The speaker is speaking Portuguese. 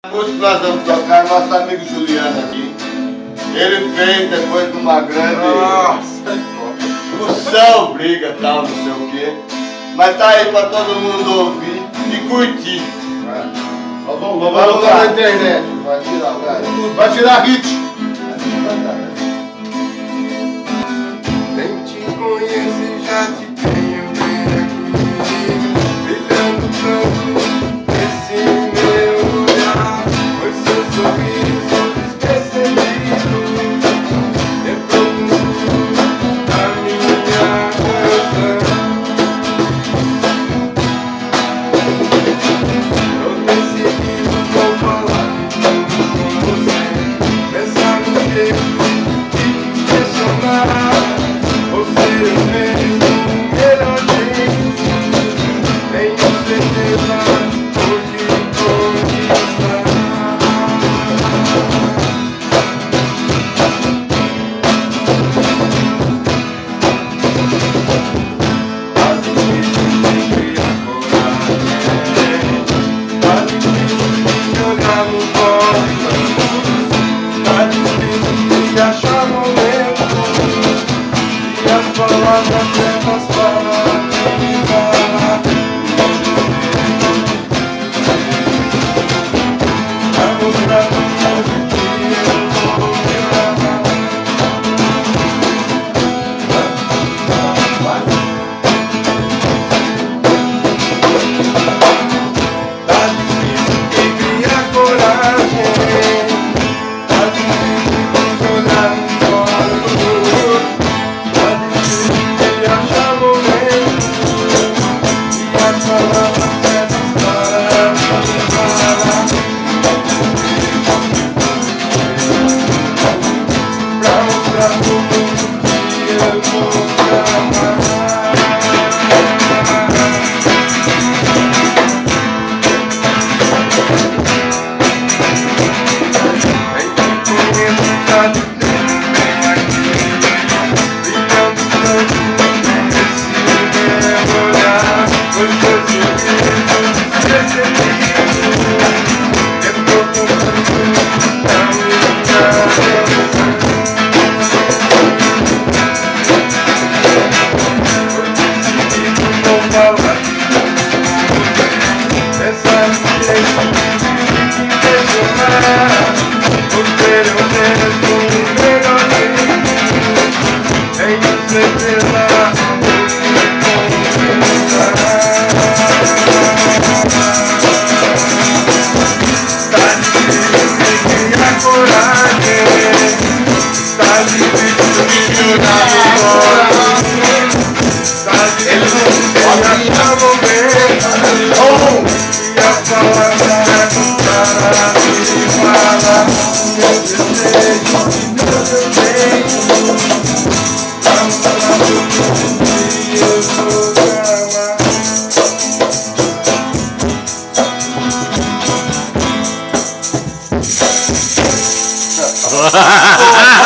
A música que nós vamos tocar, nosso amigo Juliano aqui. Ele fez depois de uma grande discussão, briga e tal, não sei o quê. Mas tá aí pra todo mundo ouvir e curtir. Vamos colocar na internet. Vai tirar hit. Nem te conheço e já te tenho bem aqui, brilhando tanto esse meu olhar, pois seu sorriso despercebido é profundo da minha canção. Eu decidido vou falar com você, pensar no jeito de te questionar. Você fez o melhor jeito, tenho certeza onde conquistar. Tá difícil de criar coragem, tá difícil de olhar nos olhos, tá difícil de achar momento e as palavras certas para me falar. Pra mostrar tudo que eu vou gravar. Tá difícil de criar coragem, tá difícil de olhar nos olhos, tá difícil de achar momento e as palavras certas para me falar. Pra mostrar tudo que eu vou gravar. Nem te conheço, já te tenho bem aqui, brilhando tanto esse meu olhar, pois seu sorriso despercebido é profundo da minha canção. Eu decidido vou falar com você, pensar no jeito de te questionar. Você é o mesmo melhor jeito, tenho certeza de conquistar. Tá difícil de criar coragem, tá difícil de olhar nos olhos, tá difícil de achar momento e as palavras para me falar. Meu desejo, meu desejo, pra mostrar tudo que eu vou gravar. Ha ha ha ha!